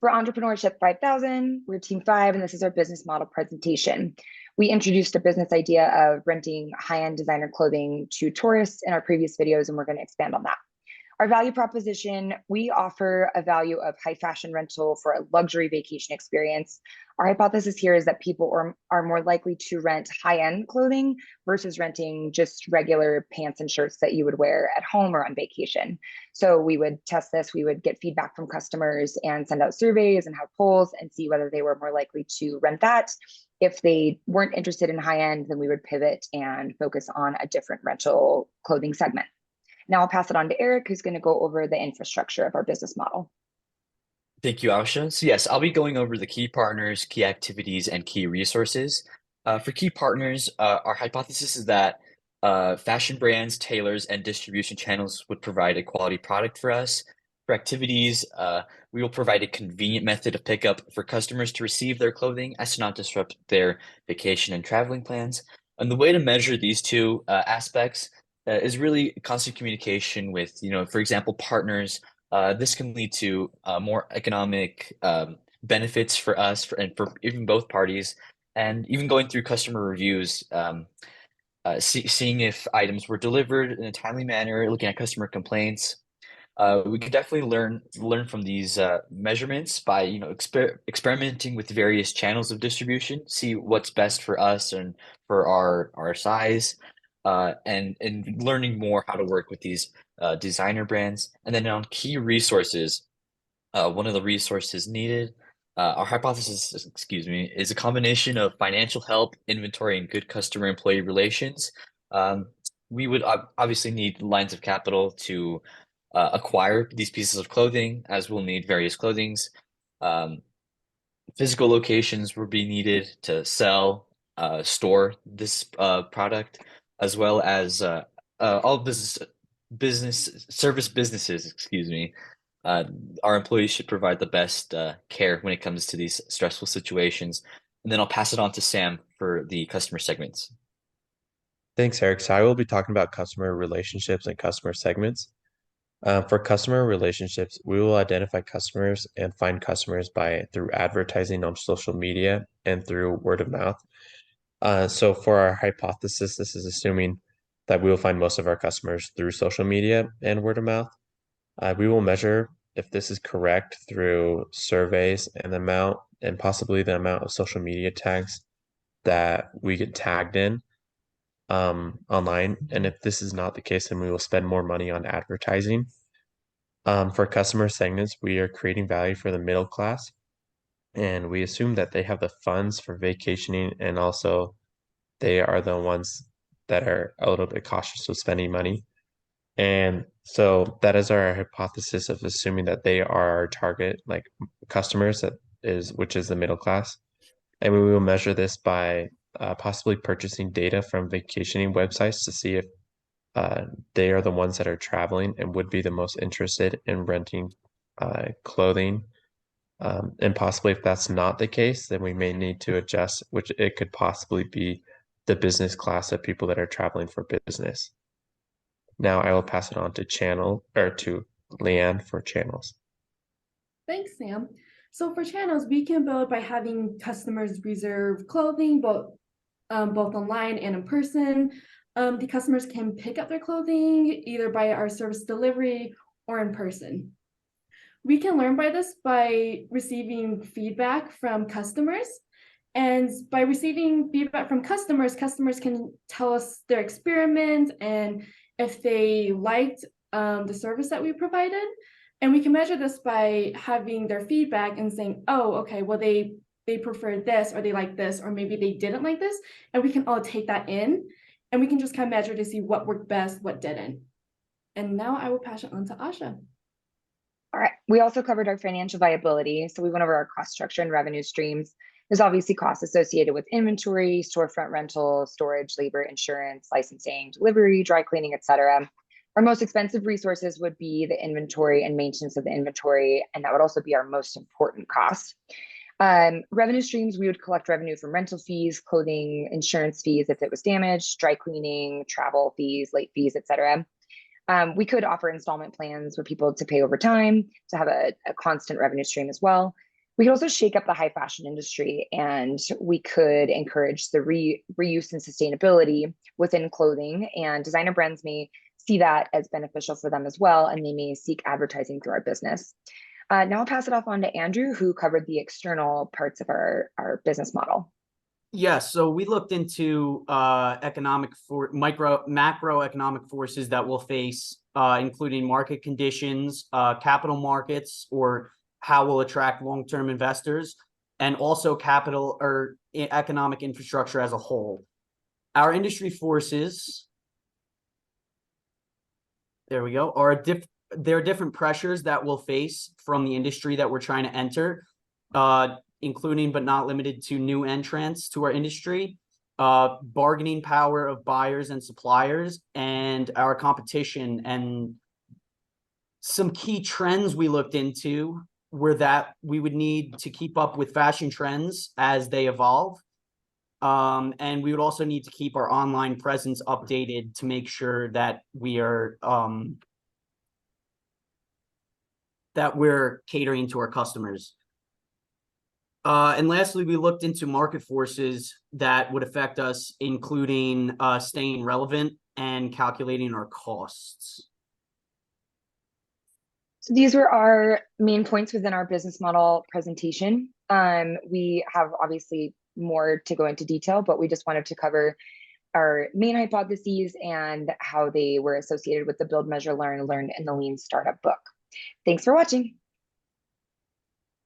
For Entrepreneurship 5000, we're Team 5, and this is our business model presentation. We introduced a business idea of renting high-end designer clothing to tourists in our previous videos, and we're going to expand on that. Our value proposition, we offer a value of high fashion rental for a luxury vacation experience. Our hypothesis here is that people are more likely to rent high-end clothing versus renting just regular pants and shirts that you would wear at home or on vacation. So we would test this, we would get feedback from customers and send out surveys and have polls and see whether they were more likely to rent that. If they weren't interested in high-end, then we would pivot and focus on a different rental clothing segment. Now I'll pass it on to Eric, who's going to go over the infrastructure of our business model. Thank you, Asha. So yes, I'll be going over the key partners, key activities, and key resources. For key partners, our hypothesis is that fashion brands, tailors, and distribution channels would provide a quality product for us. For activities, we will provide a convenient method of pickup for customers to receive their clothing as to not disrupt their vacation and traveling plans. And the way to measure these two aspects is really constant communication with, for example, partners. This can lead to more economic benefits for us and for even both parties, and even going through customer reviews, seeing if items were delivered in a timely manner, looking at customer complaints. We could definitely learn from these measurements by experimenting with various channels of distribution, see what's best for us and for our size, and learning more how to work with these designer brands. And then on key resources, one of the resources needed, our hypothesis, excuse me, is a combination of financial help, inventory, and good customer employee relations. We would obviously need lines of capital to acquire these pieces of clothing, as we'll need various clothings. Physical locations will be needed to sell, store this product, as well as all service businesses, excuse me. Our employees should provide the best care when it comes to these stressful situations. And then I'll pass it on to Sam for the customer segments. Thanks, Eric. So I will be talking about customer relationships and customer segments. For customer relationships, we will identify customers and find customers through advertising on social media and through word of mouth. So for our hypothesis, this is assuming that we will find most of our customers through social media and word of mouth. We will measure if this is correct through surveys and the amount and possibly the amount of social media tags that we get tagged in online. And if this is not the case, then we will spend more money on advertising. For customer segments, we are creating value for the middle class, and we assume that they have the funds for vacationing, and also they are the ones that are a little bit cautious with spending money. And so that is our hypothesis of assuming that they are our target customers, which is the middle class. And we will measure this by possibly purchasing data from vacationing websites to see if they are the ones that are traveling and would be the most interested in renting clothing. And possibly if that's not the case, then we may need to adjust, which it could possibly be the business class of people that are traveling for business. Now I will pass it on to Leanne for channels. Thanks, Sam. So for channels, we can build by having customers reserve clothing, both online and in person. The customers can pick up their clothing either by our service delivery or in person. We can learn by this by receiving feedback from customers. And by receiving feedback from customers can tell us their experiment and if they liked the service that we provided. And we can measure this by having their feedback and saying, oh, okay, well, they preferred this, or they like this, or maybe they didn't like this. And we can all take that in, and we can just kind of measure to see what worked best, what didn't. And now I will pass it on to Asha. All right. We also covered our financial viability. So we went over our cost structure and revenue streams. There's obviously costs associated with inventory, storefront rental, storage, labor, insurance, licensing, delivery, dry cleaning, etc. Our most expensive resources would be the inventory and maintenance of the inventory, and that would also be our most important cost. Revenue streams, we would collect revenue from rental fees, clothing, insurance fees if it was damaged, dry cleaning, travel fees, late fees, etc. We could offer installment plans for people to pay over time to have a constant revenue stream as well. We could also shake up the high fashion industry, and we could encourage the reuse and sustainability within clothing, and designer brands may see that as beneficial for them as well, and they may seek advertising through our business. Now I'll pass it off on to Andrew, who covered the external parts of our business model. Yes, so we looked into macroeconomic forces that we'll face, including market conditions, capital markets, or how we'll attract long-term investors, and also capital or economic infrastructure as a whole. Our industry forces, there we go, there are different pressures that we'll face from the industry that we're trying to enter, including but not limited to new entrants to our industry, bargaining power of buyers and suppliers, and our competition. And some key trends we looked into were that we would need to keep up with fashion trends as they evolve. And we would also need to keep our online presence updated to make sure that we are that we're catering to our customers. And lastly, we looked into market forces that would affect us, including staying relevant and calculating our costs. So these were our main points within our business model presentation. We have obviously more to go into detail, but we just wanted to cover our main hypotheses and how they were associated with the Build, Measure, Learn in the Lean Startup book. Thanks for watching.